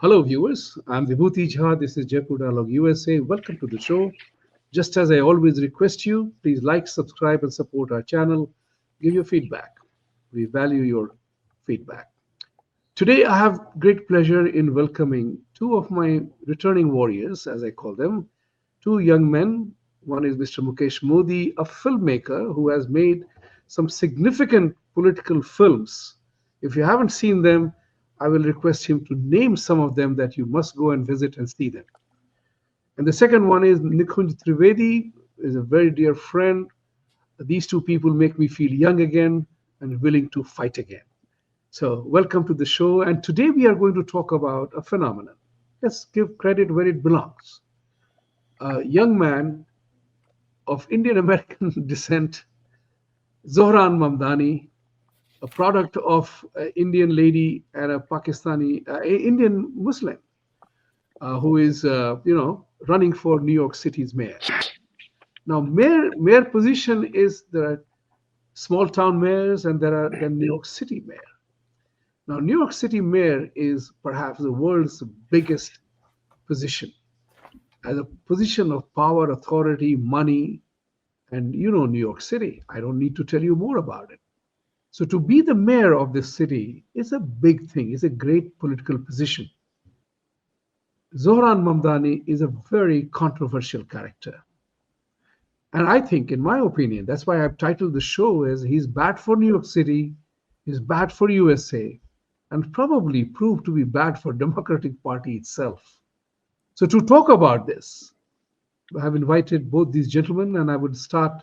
Hello, viewers. I'm Vibhuti Jha. This is Jaipur Dialogue USA. Welcome to the show. Just as I always request you, please like, subscribe, and support our channel. Give your feedback. We value your feedback. Today, I have great pleasure in welcoming two of my returning warriors, as I call them, two young men. One is Mr. Mukesh Modi, a filmmaker who has made some significant political films. If you haven't seen them, I will request him to name some of them that you must go and visit and see them. And the second one is Nikunj Trivedi, is a very dear friend. These two people make me feel young again and willing to fight again. So, welcome to the show. And today we are going to talk about a phenomenon. Let's give credit where it belongs. A young man of Indian American descent, Zohran Mamdani, a product of an Indian lady and a Pakistani, Indian Muslim, who is, running for New York City's mayor. Now, mayor position is there are small town mayors and there are the New York City mayor. Now, New York City mayor is perhaps the world's biggest position, as a position of power, authority, money, and you know New York City. I don't need to tell you more about it. So to be the mayor of this city is a big thing. It's a great political position. Zohran Mamdani is a very controversial character. And I think, in my opinion, that's why I've titled the show as he's bad for New York City, he's bad for USA, and probably proved to be bad for Democratic Party itself. So to talk about this, I have invited both these gentlemen, and I would start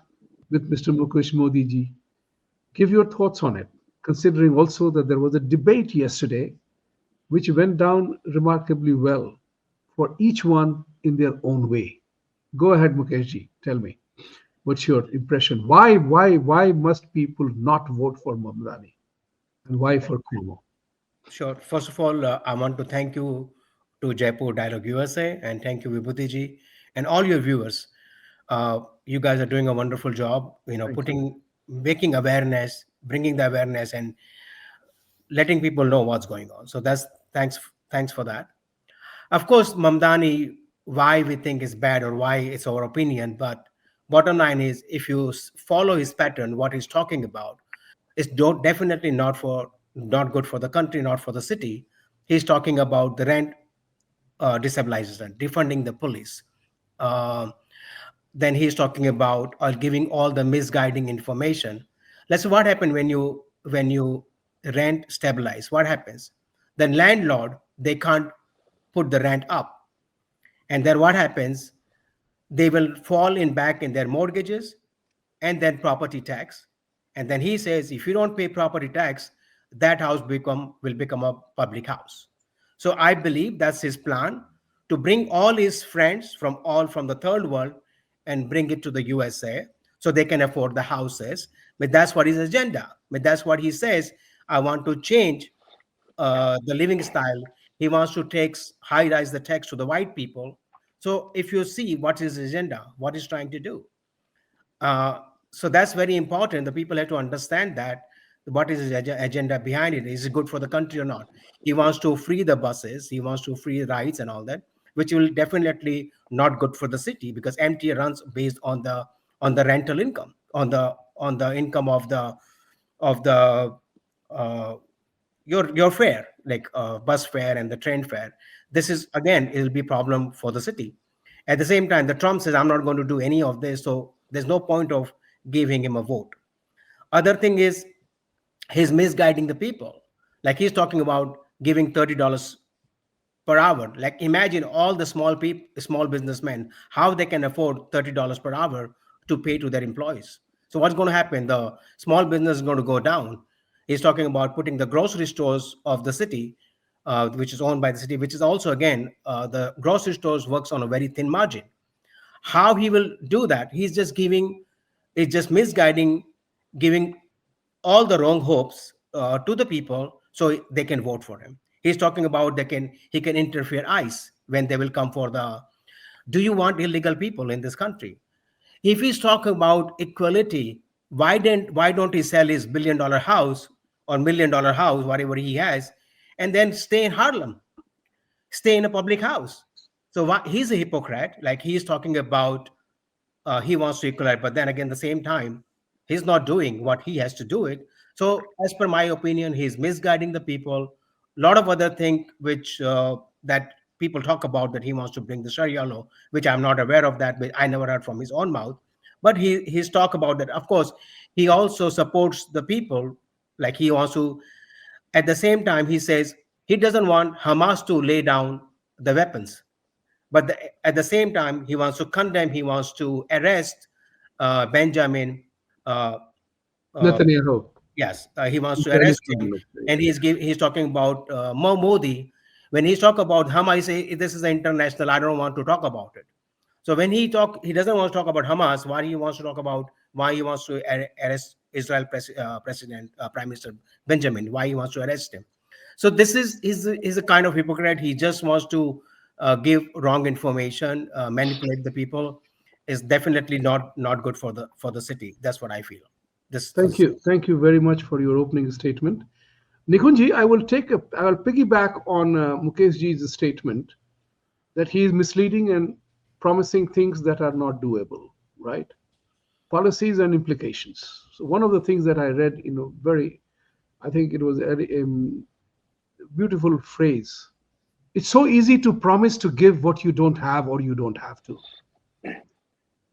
with Mr. Mukesh Modi ji. Give your thoughts on it, considering also that there was a debate yesterday which went down remarkably well for each one in their own way. Go ahead, Mukesh ji. Tell me, what's your impression? Why must people not vote for Mamdani, and why for Kumo? Sure. First of all, I want to thank you to Jaipur Dialogue USA and thank you, Vibhuti ji, and all your viewers. You guys are doing a wonderful job, Thank you. making awareness, bringing the awareness and letting people know what's going on. So thanks for that. Of course, Mamdani, why we think is bad or why it's our opinion, but bottom line is if you follow his pattern, what he's talking about, is definitely not good for the country, not for the city. He's talking about the rent destabilization, defunding the police. Uh, then he's talking about giving all the misguiding information. Let's see what happened when you rent stabilize. What happens? The landlord, they can't put the rent up, and then what happens? They will fall in back in their mortgages and then property tax. And then he says if you don't pay property tax, that house will become a public house. So I believe that's his plan, to bring all his friends from the third world and bring it to the USA so they can afford the houses. But that's what his agenda. But that's what he says. I want to change the living style. He wants to high rise the tax to the white people. So if you see what his agenda, what he's trying to do, uh, so that's very important. The people have to understand that what is his agenda behind it. Is it good for the country or not? He wants to free the buses. He wants to free rights and all that, which will definitely not good for the city because MTA runs based on the rental income, on the income of the uh, your fare, like bus fare and the train fare. This is again, it'll be problem for the city. At the same time, the Trump says I'm not going to do any of this, so there's no point of giving him a vote. Other thing is he's misguiding the people. Like he's talking about giving $30 per hour. Like imagine all the small businessmen, how they can afford $30 per hour to pay to their employees. So what's going to happen? The small business is going to go down. He's talking about putting the grocery stores of the city, which is owned by the city, which is also again the grocery stores works on a very thin margin. How he will do that? It's just misguiding, giving all the wrong hopes to the people so they can vote for him. He's talking about he can interfere ICE when they will come for the. Do you want illegal people in this country? If he's talking about equality, why don't he sell his $1 billion house or $1 million house, whatever he has, and then stay in Harlem? stay in a public house. So why, he's a hypocrite. Like he's talking about he wants to equalize, but then again, the same time, he's not doing what he has to do it. So, as per my opinion, he's misguiding the people. A lot of other things which that people talk about, that he wants to bring the Sharia law, which I'm not aware of that, but I never heard from his own mouth. But he's talk about that. Of course, he also supports the people. Like he wants to. At the same time, he says he doesn't want Hamas to lay down the weapons, but at the same time he wants to condemn, he wants to arrest Benjamin, uh, uh, Netanyahu. yes, he wants to Israeli arrest him. Prime Minister, And yeah. he's talking about Modi. When he's talk about Hamas, he say this is international, I don't want to talk about it. So when he doesn't want to talk about Hamas. Why he wants to talk about, why he wants to arrest Israel president, Prime Minister Benjamin, why he wants to arrest him. So this is a kind of hypocrite. He just wants to give wrong information, manipulate the people. Is definitely not good for the city. That's what I feel. This for the Thank city. you. Thank you very much for your opening statement. Nikunji, I will piggyback on Mukeshji's statement that he is misleading and promising things that are not doable, right? Policies and implications. So one of the things that I read in a very, I think it was a beautiful phrase. It's so easy to promise to give what you don't have or you don't have to.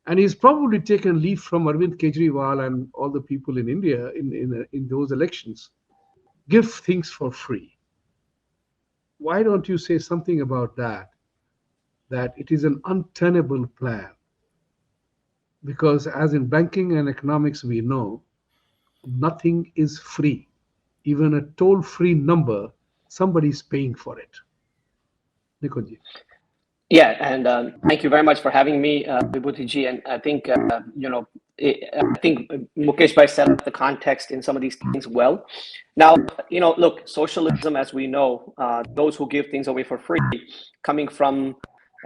And he's probably taken leaf from Arvind Kejriwal and all the people in India in those elections. Give things for free. Why don't you say something about that? That it is an untenable plan. Because as in banking and economics, we know nothing is free. Even a toll free number, somebody's paying for it. Nikunji. Yeah, and thank you very much for having me, Vibhuti. And I think I think Mukesh Bhai set up the context in some of these things well. Now, look, socialism, as we know, those who give things away for free, coming from.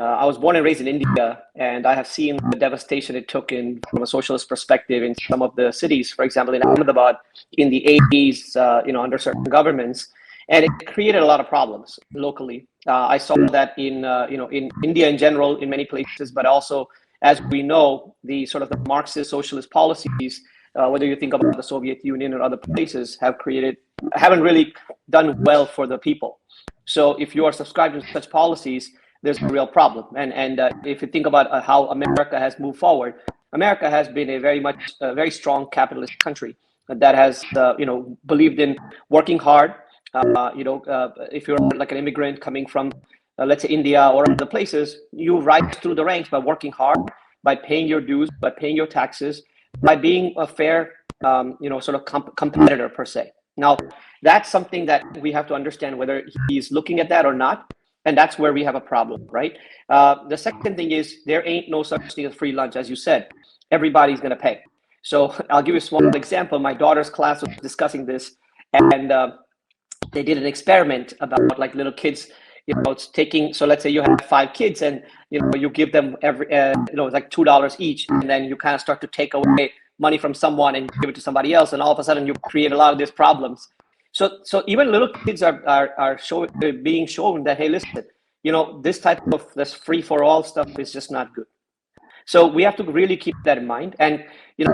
I was born and raised in India, and I have seen the devastation it took from a socialist perspective in some of the cities. For example, in Ahmedabad in the 80s, under certain governments, and it created a lot of problems locally. I saw that in India in general, in many places, but also, as we know, the sort of the Marxist socialist policies, whether you think about the Soviet Union or other places, haven't really done well for the people. So if you are subscribing to such policies, there's a real problem. And if you think about how America has moved forward, America has been a very strong capitalist country that has believed in working hard. If you're like an immigrant coming from, let's say, India or other places, you rise through the ranks by working hard, by paying your dues, by paying your taxes, by being a fair, sort of competitor per se. Now, that's something that we have to understand whether he's looking at that or not. And that's where we have a problem, right? The second thing is there ain't no such thing as free lunch, as you said. Everybody's going to pay. So I'll give you a small example. My daughter's class was discussing this, and they did an experiment about like little kids, it's taking. So let's say you have 5 kids, and you give them it's like $2 each, and then you kind of start to take away money from someone and give it to somebody else, and all of a sudden you create a lot of these problems. So even little kids are being shown that, hey, listen, this type of this free for all stuff is just not good. So we have to really keep that in mind. And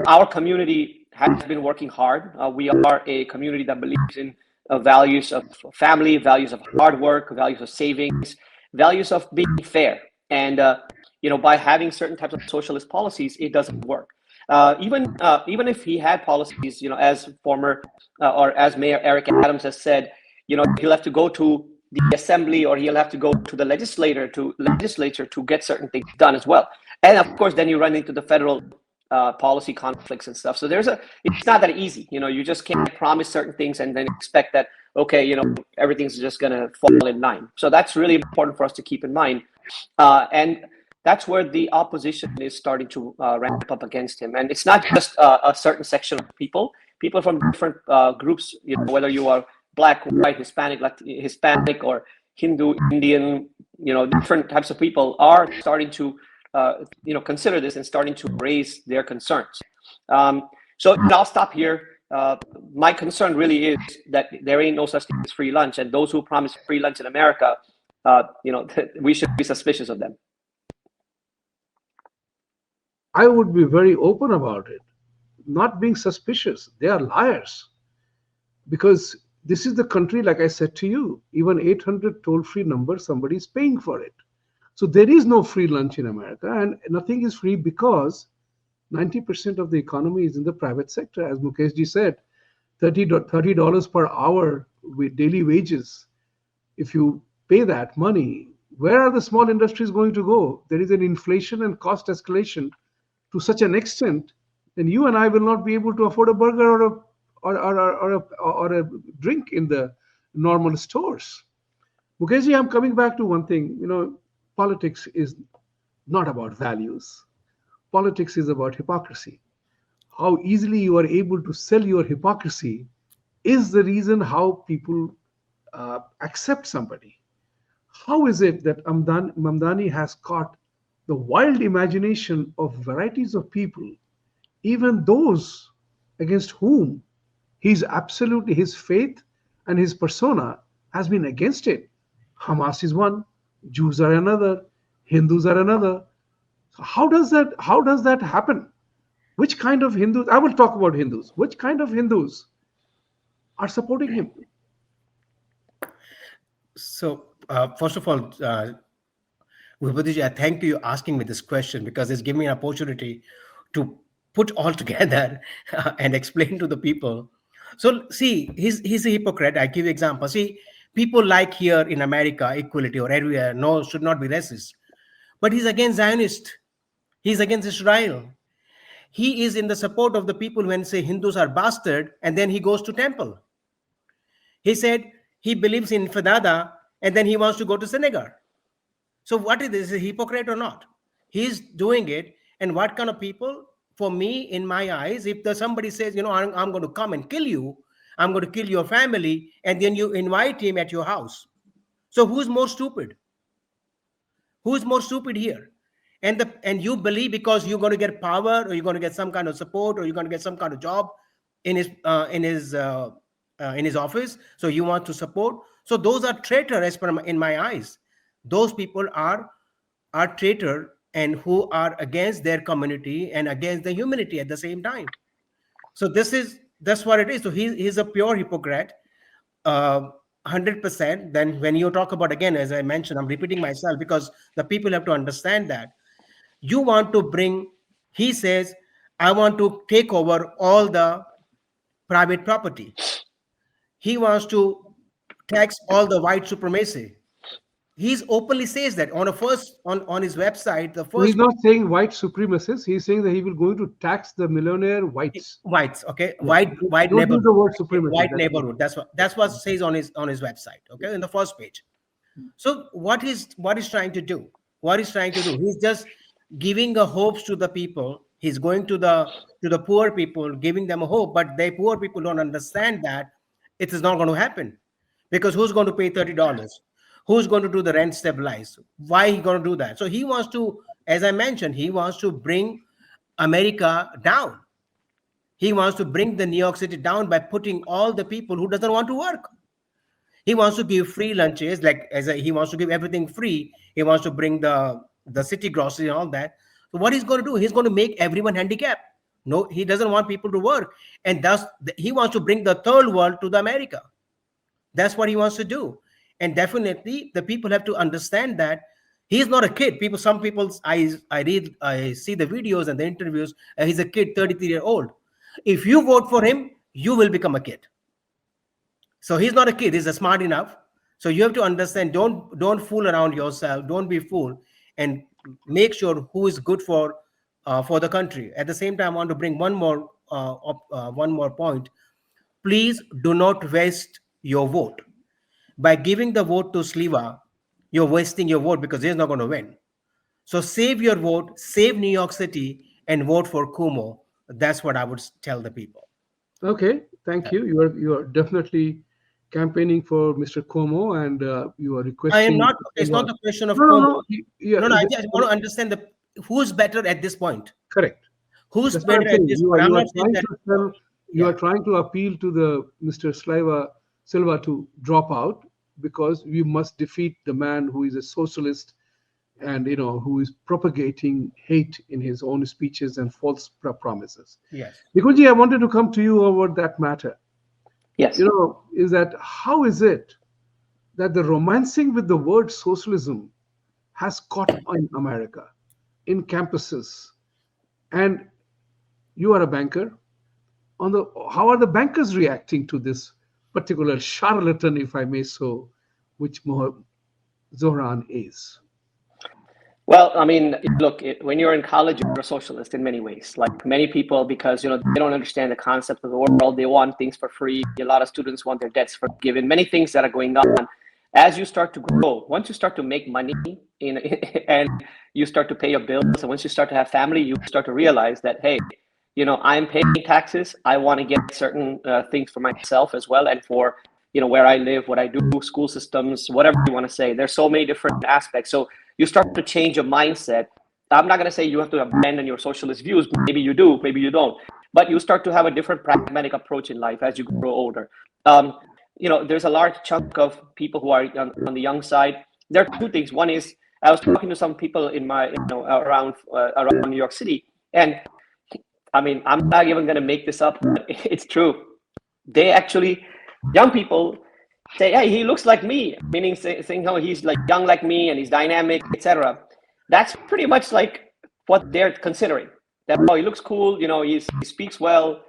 our community has been working hard. We are a community that believes in values of family, values of hard work, values of savings, values of being fair. And by having certain types of socialist policies, it doesn't work. Even if he had policies, as former or as Mayor Eric Adams has said, he'll have to go to the assembly or he'll have to go to the legislature to get certain things done as well. And of course, then you run into the federal policy conflicts and stuff. So it's not that easy. You just can't promise certain things and then expect that, okay, everything's just going to fall in line. So that's really important for us to keep in mind. And that's where the opposition is starting to ramp up against him. And it's not just a certain section of people from different groups, whether you are Black, white, Hispanic or Hindu, Indian, different types of people are starting to, consider this and starting to raise their concerns. So I'll stop here. My concern really is that there ain't no such thing as free lunch. And those who promise free lunch in America, we should be suspicious of them? I would be very open about it, not being suspicious. They are liars. Because this is the country, like I said to you, even 800 toll-free number, somebody is paying for it. So there is no free lunch in America, and nothing is free because 90% of the economy is in the private sector. As Mukesh ji said, $30 per hour with daily wages. If you pay that money, where are the small industries going to go? There is an inflation and cost escalation to such an extent, then you and I will not be able to afford a burger or a drink in the normal stores. Mukesh ji, I'm coming back to one thing. Politics is not about values. Politics is about hypocrisy. How easily you are able to sell your hypocrisy is the reason how people accept somebody. How is it that Mamdani has caught the wild imagination of varieties of people, even those against whom his faith and his persona has been against it? Hamas is one, Jews are another, Hindus are another. So how does that happen? Which kind of Hindus? I will talk about Hindus. Which kind of Hindus are supporting him? So, first of all, Vibhuti, I thank you asking me this question, because it's giving me an opportunity to put all together and explain to the people. So, see, he's a hypocrite. I give you example. See, people like here in America, equality or everywhere, no, should not be racist. But he's against Zionist. He's against Israel. He is in the support of the people when say Hindus are bastard, and then he goes to temple. He said he believes in Fadada, and then he wants to go to synagogue. So what is this? Is he a hypocrite or not? He's doing it. And what kind of people? For me, in my eyes, if somebody says, I'm going to come and kill you, I'm going to kill your family, and then you invite him at your house. So who's more stupid? Who's more stupid here? And you believe because you're going to get power, or you're going to get some kind of support, or you're going to get some kind of job in his office, so you want to support. So those are traitors in my eyes. Those people are traitor, and who are against their community and against the humanity at the same time. So that's what it is. So he's a pure hypocrite, 100%. Then when you talk about, again, as I mentioned, I'm repeating myself because the people have to understand that you want to bring. He says, I want to take over all the private property. He wants to tax all the white supremacy. He's openly says that on his website. He's not saying white supremacists. He's saying that he will going to tax the millionaire whites. Whites, okay, Yeah. white Don't neighborhood. use the word supremacy. White neighborhood. That's what it says on his website. Okay, in the first page. So what he's trying to do? What he's trying to do? He's just giving a hopes to the people. He's going to the poor people, giving them a hope. But the poor people don't understand that it is not going to happen, because who's going to pay $30? Who's going to do the rent stabilize? Why he going to do that? So he wants to, as I mentioned, he wants to bring America down. He wants to bring the New York City down by putting all the people who doesn't want to work. He wants to give free lunches, he wants to give everything free. He wants to bring the city grocery and all that. So what he's going to do? He's going to make everyone handicapped. No, he doesn't want people to work, and thus he wants to bring the third world to the America. That's what he wants to do. And definitely the people have to understand that he's not a kid. Some people, I see the videos and the interviews, he's a kid, 33-year-old. If you vote for him, you will become a kid. So he's not a kid, he's smart enough. So you have to understand, don't fool around yourself, don't be fooled, and make sure who is good for the country. At the same time, I want to bring one more point. Please do not waste your vote. By giving the vote to Sliva, you're wasting your vote, because he's not going to win. So save your vote, save New York City, and vote for Cuomo. That's what I would tell the people. Okay, thank you. You are definitely campaigning for Mr. Cuomo, and you are requesting. I am not. It's not a question of Cuomo. No, I just want to understand who's better at this point. Correct. Who's better at this point? You are trying to appeal to the Mr. Silva to drop out, because we must defeat the man who is a socialist and who is propagating hate in his own speeches and false promises. Yes. Nikunji, I wanted to come to you over that matter. Yes. Is that how is it that the romancing with the word socialism has caught in America, in campuses, and you are a banker. How are the bankers reacting to this particular charlatan, if I may so, which Zohran is? Well, I mean, look, when you're in college, you're a socialist in many ways. Like many people, because they don't understand the concept of the world, they want things for free. A lot of students want their debts forgiven. Many things that are going on. As you start to grow, once you start to make money and you start to pay your bills, and once you start to have family, you start to realize that, hey, I'm paying taxes. I want to get certain things for myself as well, and for where I live, what I do, school systems, whatever you want to say. There's so many different aspects. So you start to change your mindset. I'm not going to say you have to abandon your socialist views. Maybe you do, maybe you don't. But you start to have a different pragmatic approach in life as you grow older. There's a large chunk of people who are on the young side. There are two things. One is, I was talking to some people in my, around New York City, and I mean, I'm not even going to make this up, but it's true. They actually, young people say, hey, he looks like me, meaning saying, oh, he's like young like me and he's dynamic, etc. That's pretty much like what they're considering. That, oh, he looks cool, he speaks well.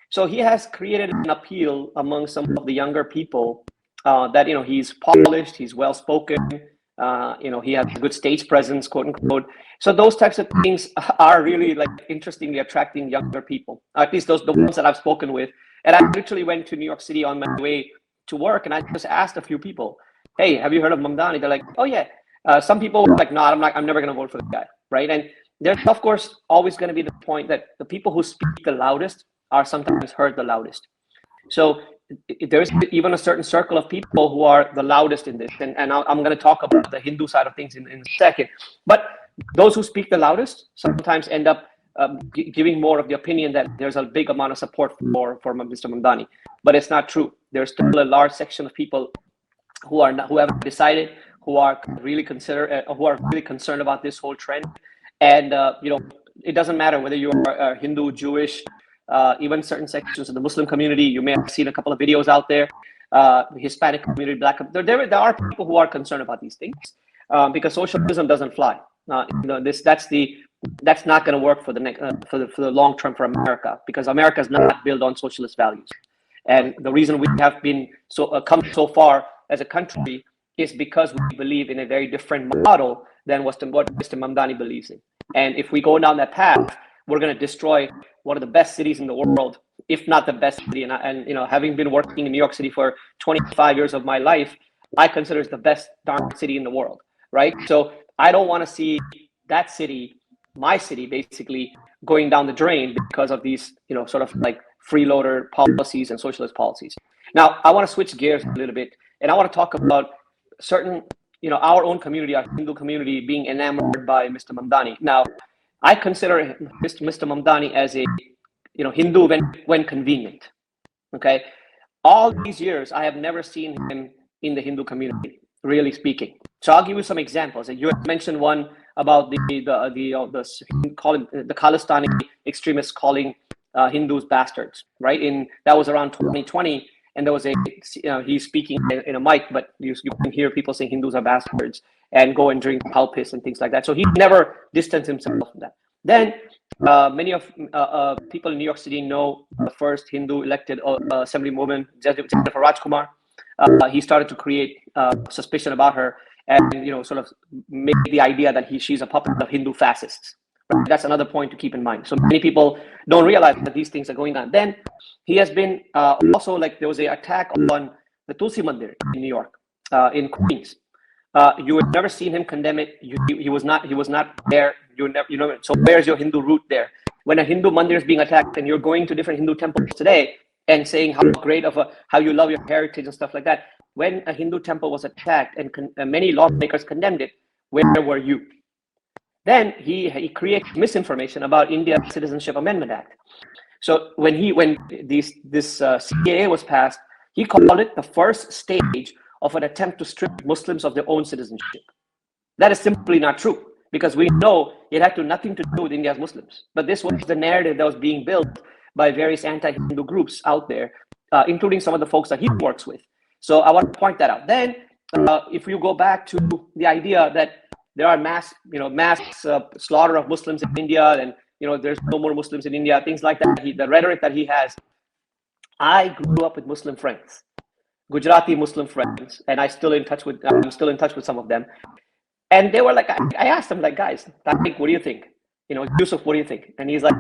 So he has created an appeal among some of the younger people that, he's polished, he's well-spoken, he has good stage presence, quote unquote. So those types of things are really like interestingly attracting younger people, at least the ones that I've spoken with. And I literally went to New York City on my way to work, and I just asked a few people, hey, have you heard of Mamdani? They're like, oh yeah. Some people were like, no, I'm never going to vote for the guy, right? And there's, of course, always going to be the point that the people who speak the loudest are sometimes heard the loudest. So there's even a certain circle of people who are the loudest in this. And I'm going to talk about the Hindu side of things in a second. But those who speak the loudest sometimes end up giving more of the opinion that there's a big amount of support for Mr. Mandani. But it's not true. There's still a large section of people who haven't decided, who are really concerned about this whole trend. And it doesn't matter whether you are Hindu, Jewish, even certain sections of the Muslim community. You may have seen a couple of videos out there. The Hispanic community, Black. There are people who are concerned about these things because socialism doesn't fly. That's not going to work for the long term for America, because America is not built on socialist values. And the reason we have been come so far as a country is because we believe in a very different model than what Mr. Mamdani believes in. And if we go down that path, we're going to destroy one of the best cities in the world, if not the best city. And having been working in New York City for 25 years of my life, I consider it the best darn city in the world, right? So I don't want to see that city, my city, basically going down the drain because of these, sort of like freeloader policies and socialist policies. Now, I want to switch gears a little bit, and I want to talk about certain, our own community, our Hindu community, being enamored by Mr. Mamdani. Now, I consider Mr. Mamdani as a, Hindu when convenient. Okay, all these years I have never seen him in the Hindu community, really speaking. So I'll give you some examples. And you had mentioned one about the Khalistani extremists calling Hindus bastards, right? That was around 2020, and there was he's speaking in a mic, but you can hear people saying Hindus are bastards and go and drink cow piss and things like that. So he never distanced himself from that. Then many of people in New York City know the first Hindu elected assemblywoman, Jennifer Rajkumar. He started to create suspicion about her, and sort of make the idea that she's a puppet of Hindu fascists. Right? That's another point to keep in mind. So many people don't realize that these things are going on. Then he has been also, like, there was an attack on the Tulsi Mandir in New York, in Queens. You had never seen him condemn it. He was not there. So where's your Hindu root there? When a Hindu mandir is being attacked, and you're going to different Hindu temples today and saying how great how you love your heritage and stuff like that. When a Hindu temple was attacked and many lawmakers condemned it, where were you? Then he created misinformation about India's Citizenship Amendment Act. So when this CAA was passed, he called it the first stage of an attempt to strip Muslims of their own citizenship. That is simply not true, because we know it had nothing to do with India's Muslims. But this was the narrative that was being built by various anti-Hindu groups out there, including some of the folks that he works with. So I want to point that out. Then, if you go back to the idea that there are mass slaughter of Muslims in India, and there's no more Muslims in India, things like that. The rhetoric that he has. I grew up with Muslim friends, Gujarati Muslim friends, and I'm still in touch with some of them. And they were like, I asked them, like, guys, Tariq, what do you think? Yusuf, what do you think? And he's like,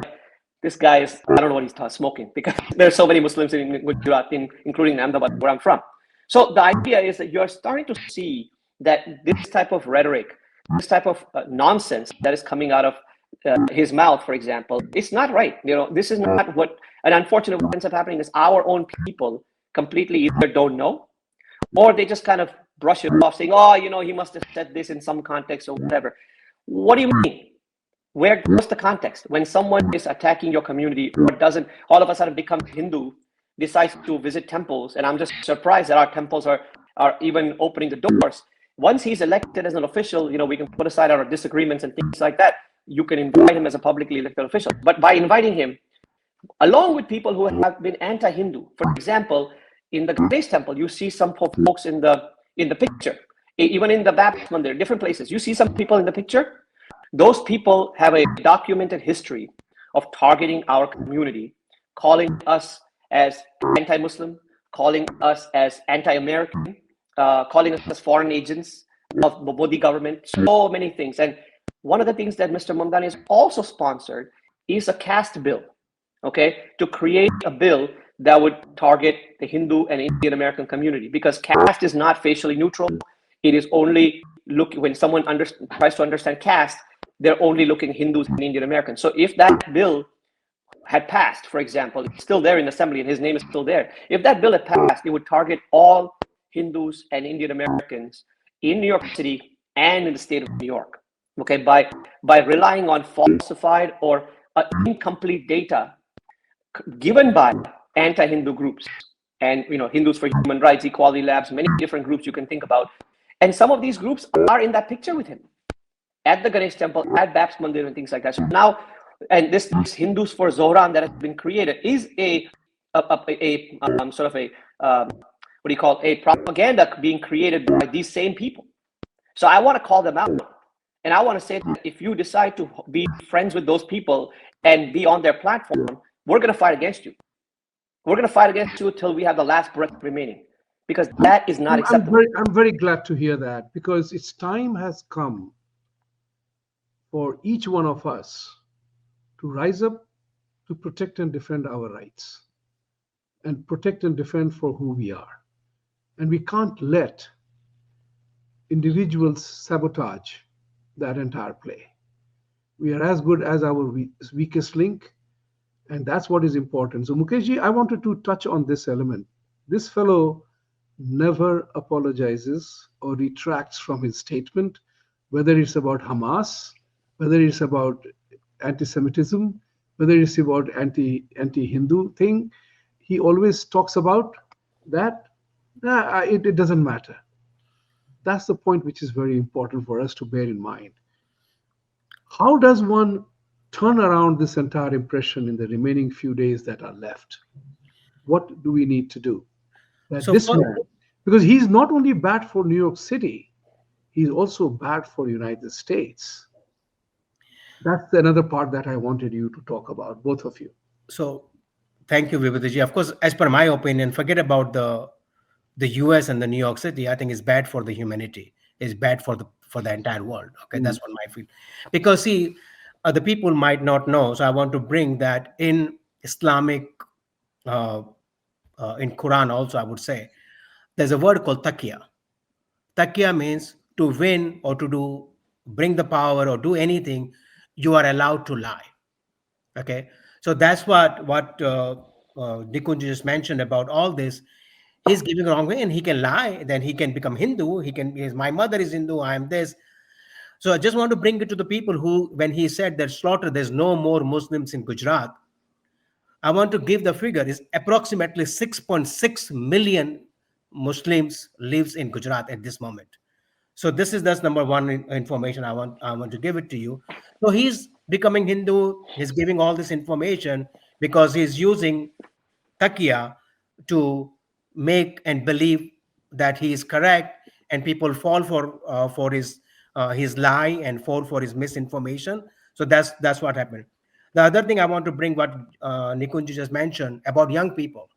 this guy is, I don't know what he's smoking, because there's so many Muslims in Gujarat, including Ahmedabad, where I'm from. So the idea is that you're starting to see that this type of rhetoric, this type of nonsense that is coming out of his mouth, for example, it's not right. This is not what, and unfortunately what ends up happening is our own people completely either don't know, or they just kind of brush it off, saying, oh, he must have said this in some context or whatever. What do you mean? What's the context? When someone is attacking your community, or doesn't all of a sudden become Hindu, decides to visit temples, and I'm just surprised that our temples are even opening the doors. Once he's elected as an official, we can put aside our disagreements and things like that. You can invite him as a publicly elected official. But by inviting him, along with people who have been anti-Hindu, for example, in the Ganesh temple, you see some folks in the picture, even in the Baptist Mandir, different places. You see some people in the picture. Those people have a documented history of targeting our community, calling us as anti-Muslim, calling us as anti-American, calling us as foreign agents of the Modi government, so many things. And one of the things that Mr. Mamdani has also sponsored is a caste bill, to create a bill that would target the Hindu and Indian American community, because caste is not facially neutral. It is only when someone tries to understand caste, they're only looking at Hindus and Indian Americans. So if that bill had passed, for example, it's still there in assembly and his name is still there. If that bill had passed, it would target all Hindus and Indian Americans in New York City and in the state of New York, by relying on falsified or incomplete data given by anti-Hindu groups and Hindus for Human Rights, Equality Labs, many different groups you can think about. And some of these groups are in that picture with him at the Ganesh temple, at Baptist Mandir, and things like that. So now, and this Hindus for Zohran that has been created is a propaganda being created by these same people. So I want to call them out, and I want to say that if you decide to be friends with those people and be on their platform, we're going to fight against you. We're going to fight against you until we have the last breath remaining, because that is not acceptable. I'm very glad to hear that, because its time has come for each one of us to rise up to protect and defend our rights, and protect and defend for who we are. And we can't let individuals sabotage that entire play. We are as good as our weakest link, and that's what is important. So Mukeshji, I wanted to touch on this element. This fellow never apologizes or retracts from his statement, whether it's about Hamas, whether it's about anti-Semitism, whether it's about anti-Hindu thing. He always talks about that. It doesn't matter. That's the point which is very important for us to bear in mind. How does one turn around this entire impression in the remaining few days that are left? What do we need to do? Because he's not only bad for New York City, he's also bad for United States. That's another part that I wanted you to talk about, both of you. So thank you, Vibhuti. Of course, as per my opinion, forget about the US and the New York City. I think it's bad for the humanity. It's bad for the entire world. That's what I feel. Because see, the people might not know. So I want to bring that in Islamic, in Quran also, I would say, there's a word called Taqiyya. Taqiyya means to win or to bring the power or do anything, you are allowed to lie. So that's what Nikunj just mentioned about all this. He's giving the wrong way, and he can lie. Then he can become Hindu. My mother is Hindu. I am this. So I just want to bring it to the people who, when he said that slaughter, there's no more Muslims in Gujarat. I want to give the figure is approximately 6.6 million Muslims lives in Gujarat at this moment. So this is that's number one information I want to give it to you. So he's becoming Hindu. He's giving all this information because he's using Taqiyya to make and believe that he is correct, and people fall for his lie and fall for his misinformation. So that's what happened. The other thing I want to bring, what Nikunj just mentioned about young people,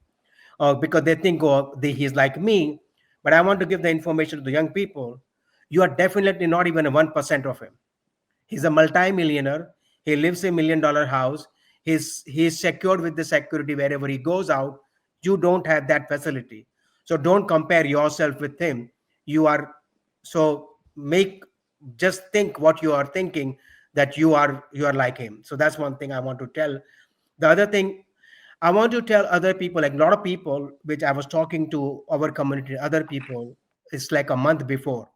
because they think, oh, he's like me. But I want to give the information to the young people. You are definitely not even a 1% of him. He's a multi-millionaire. He lives in $1 million house. He's secured with the security wherever he goes out. You don't have that facility. So don't compare yourself with him. You are so make just think what you are thinking, that you are like him. So that's one thing I want to tell. The other thing I want to tell other people, like a lot of people, which I was talking to our community, other people, it's like a month before.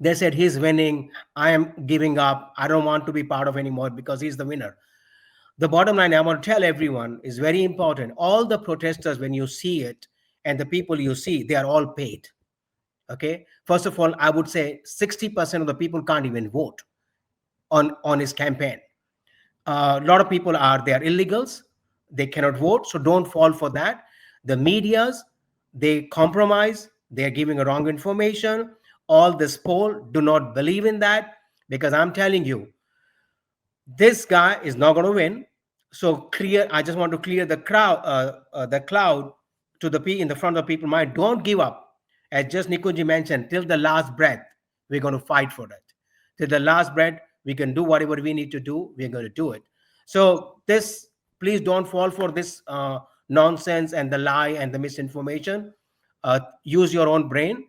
They said he's winning. I am giving up. I don't want to be part of anymore because he's the winner. The bottom line I want to tell everyone is very important. All the protesters, when you see it, and the people you see, they are all paid. Okay. First of all, I would say 60% of the people can't even vote on his campaign. A lot of people are illegals. They cannot vote. So don't fall for that. The medias, they compromise. They're giving a wrong information. All this poll, do not believe in that, because I'm telling you, this guy is not going to win. So I just want to clear the cloud to in the front of people's mind. Don't give up. As just Nikunji mentioned, till the last breath, we're going to fight for that. Till the last breath, we can do whatever we need to do. We're going to do it. So please don't fall for this nonsense and the lie and the misinformation. Use your own brain.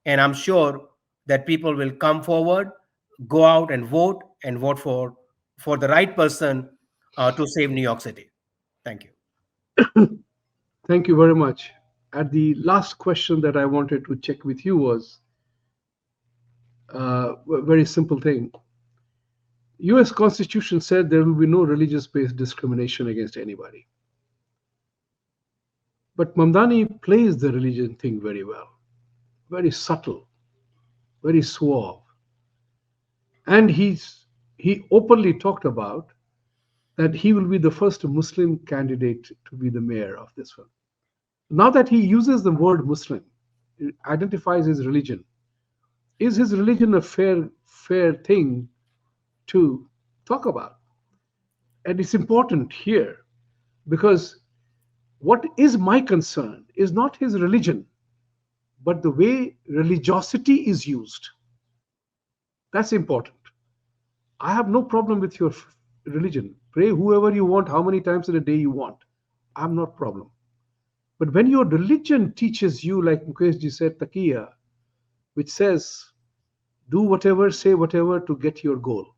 And I'm sure that people will come forward, go out and vote for the right person to save New York City. Thank you. Thank you very much. And the last question that I wanted to check with you was a very simple thing. US Constitution said there will be no religious-based discrimination against anybody. But Mamdani plays the religion thing very well, very subtle, very suave. And he openly talked about that he will be the first Muslim candidate to be the mayor of this one. Now that he uses the word Muslim, it identifies his religion. Is his religion a fair thing to talk about? And it's important here, because what is my concern is not his religion, but the way religiosity is used. That's important. I have no problem with your religion. Pray whoever you want, how many times in a day you want. I'm not problem. But when your religion teaches you, like Mukesh ji said, Taqiyya, which says, do whatever, say whatever to get your goal.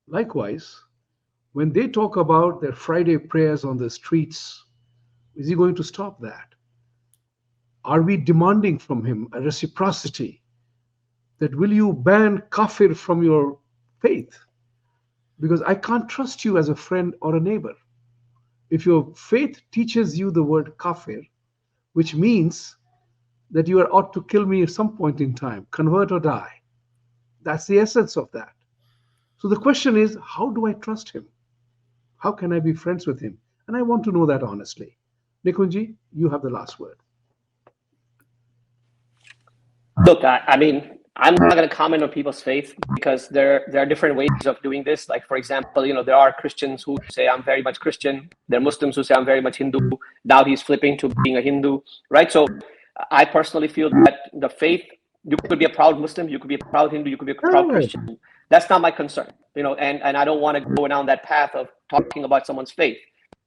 Likewise, when they talk about their Friday prayers on the streets, is he going to stop that? Are we demanding from him a reciprocity? That will you ban kafir from your faith? Because I can't trust you as a friend or a neighbor. If your faith teaches you the word kafir, which means that you are ought to kill me at some point in time, convert or die. That's the essence of that. So the question is, how do I trust him? How can I be friends with him? And I want to know that honestly. Nikunji, you have the last word. Look, I mean, I'm not going to comment on people's faith, because there are different ways of doing this. Like, for example, there are Christians who say I'm very much Christian. There are Muslims who say I'm very much Hindu. Now he's flipping to being a Hindu, right? So I personally feel that the faith, you could be a proud Muslim, you could be a proud Hindu, you could be a proud Christian. That's not my concern, and I don't want to go down that path of talking about someone's faith.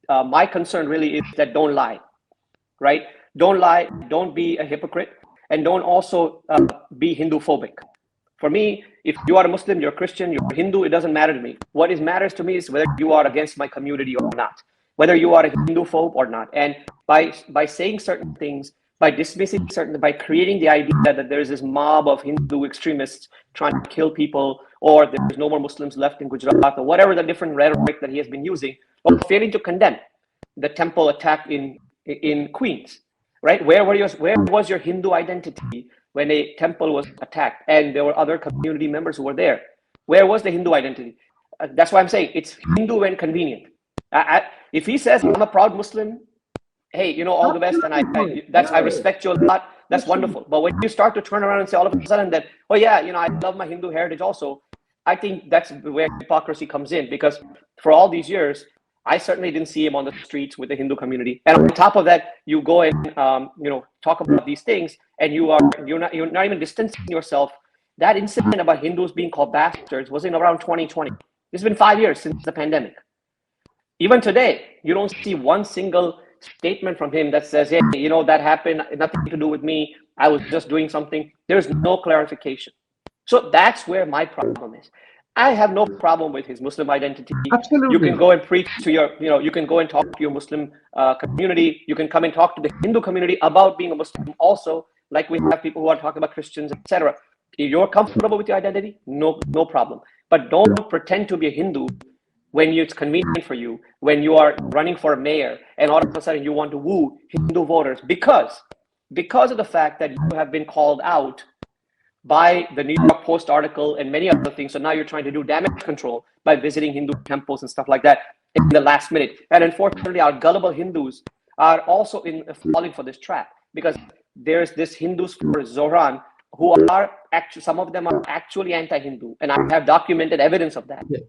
My concern really is that don't lie, right? Don't lie, don't be a hypocrite, and don't also be Hindu phobic. For me, if you are a Muslim, you're a Christian, you're a Hindu, it doesn't matter to me. What matters to me is whether you are against my community or not, whether you are a Hindu phobe or not. And by saying certain things, by dismissing by creating the idea that there is this mob of Hindu extremists trying to kill people, or there's no more Muslims left in Gujarat, or whatever the different rhetoric that he has been using, or failing to condemn the temple attack in Queens. right? Where was your Hindu identity when a temple was attacked and there were other community members who were there? Where was the Hindu identity? That's why I'm saying it's Hindu when convenient. If he says I'm a proud Muslim, hey, you know, all the best, and I respect you a lot. That's wonderful. But when you start to turn around and say all of a sudden that, oh yeah, you know, I love my Hindu heritage also, I think that's where hypocrisy comes in, because for all these years, I certainly didn't see him on the streets with the Hindu community. And on top of that, you go and you know, talk about these things, and you're not even distancing yourself. That incident about Hindus being called bastards was in around 2020. It's been 5 years since the pandemic. Even today, you don't see one single statement from him that says, hey, you know, that happened, nothing to do with me, I was just doing something. There's no clarification. So that's where my problem is. I have no problem with his Muslim identity. Absolutely. You can go and preach to your, you know, you can go and talk to your Muslim community. You can come and talk to the Hindu community about being a Muslim also, like we have people who are talking about Christians, etc. If you're comfortable with your identity, no problem. But don't pretend to be a Hindu when it's convenient for you, when you are running for a mayor and all of a sudden you want to woo Hindu voters because of the fact that you have been called out by the New York Post article and many other things. So now you're trying to do damage control by visiting Hindu temples and stuff like that in the last minute. And unfortunately, our gullible Hindus are also falling for this trap, because there's this Hindus for Zohran who are actually, some of them are actually anti-Hindu, and I have documented evidence of that. Yeah.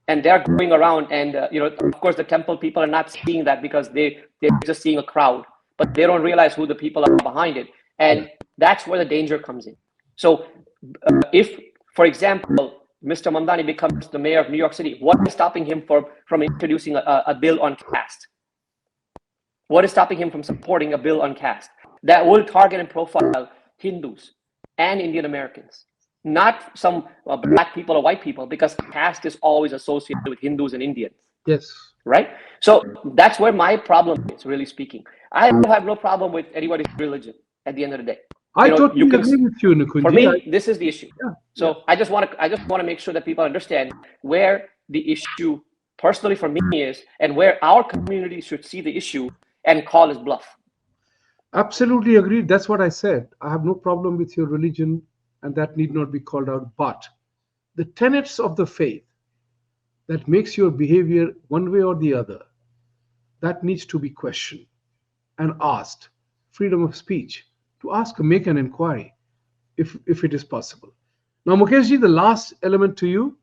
And they're going around, and you know, of course, the temple people are not seeing that because they're just seeing a crowd, but they don't realize who the people are behind it, and that's where the danger comes in. So, if, for example, Mr. Mamdani becomes the mayor of New York City, what is stopping him from introducing a bill on caste? What is stopping him from supporting a bill on caste that will target and profile Hindus and Indian Americans? Not some black people or white people, because caste is always associated with Hindus and Indians. Yes. Right? So that's where my problem is, really speaking. I have no problem with anybody's religion at the end of the day. I totally agree with you, Nikunj. For me, this is the issue. Yeah. So I just want to make sure that people understand where the issue personally for me is, and where our community should see the issue and call his bluff. Absolutely agreed. That's what I said. I have no problem with your religion, and that need not be called out. But the tenets of the faith that makes your behavior one way or the other, that needs to be questioned and asked. Freedom of speech, to ask or make an inquiry, if it is possible. Now, Mukeshji, the last element to you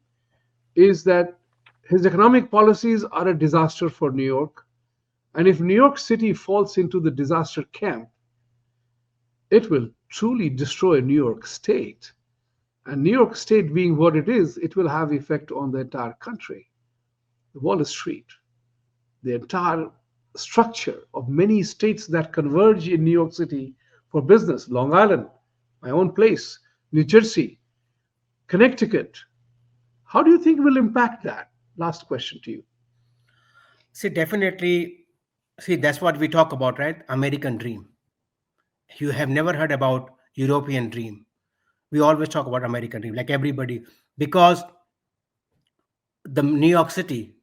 is that his economic policies are a disaster for New York. And if New York City falls into the disaster camp, it will truly destroy New York State. And New York State being what it is, it will have effect on the entire country. Wall Street, the entire structure of many states that converge in New York City for business, Long Island, my own place, New Jersey, Connecticut. How do you think will impact that? Last question to you. See, definitely, that's what we talk about, right? American dream. You have never heard about European dream. We always talk about American dream, like everybody, because the New York City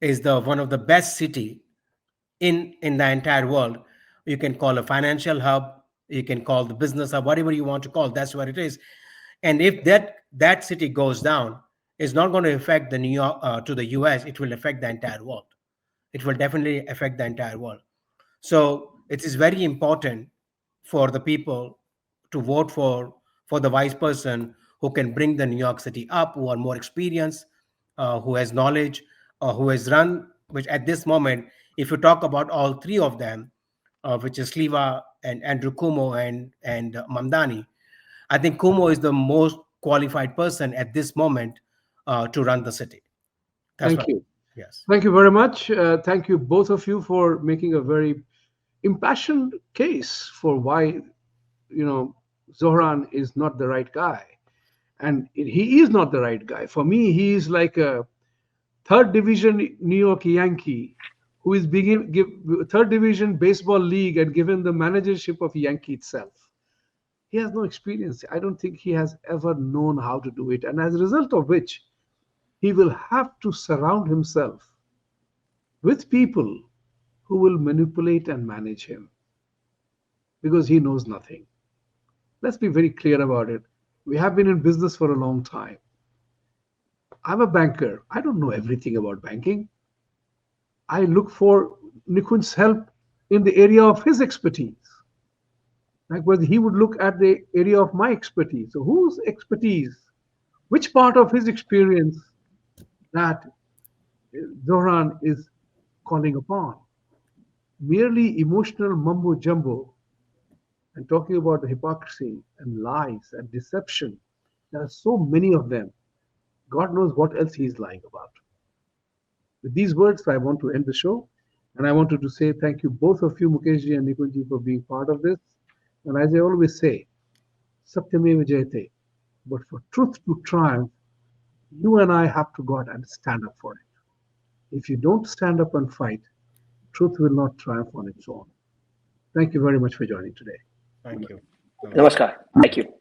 is the one of the best city in the entire world. You can call a financial hub, you can call the business hub, whatever you want to call, that's what it is. And if that city goes down, it's not going to affect the New York to the US, it will affect the entire world. It will definitely affect the entire world. So it is very important for the people to vote for the vice person who can bring the New York City up, who are more experienced, who has knowledge, who has run, which at this moment, if you talk about all three of them, which is Sliva and Andrew Cuomo and Mamdani, I think Cuomo is the most qualified person at this moment to run the city. Thank you. Yes. Thank you very much. Thank you, both of you, for making a very impassioned case for why, Zohran is not the right guy. And he is not the right guy. For me, he is like a third division New York Yankee who is third division baseball league and given the managership of Yankee itself. He has no experience. I don't think he has ever known how to do it. And as a result of which, he will have to surround himself with people who will manipulate and manage him. because he knows nothing. Let's be very clear about it. We have been in business for a long time. I'm a banker. I don't know everything about banking. I look for Nikunj's help in the area of his expertise. Likewise, he would look at the area of my expertise. So, whose expertise, which part of his experience that Zohran is calling upon? Merely emotional mumbo jumbo and talking about the hypocrisy and lies and deception. There are so many of them. God knows what else he is lying about. With these words, I want to end the show. And I wanted to say thank you, both of you, Mukeshji and Nikunji, for being part of this. And as I always say, Satyameva Jayate. But for truth to triumph, you and I have to go out and stand up for it. If you don't stand up and fight, truth will not triumph on its own. Thank you very much for joining today. Thank you. Namaskar. Thank you.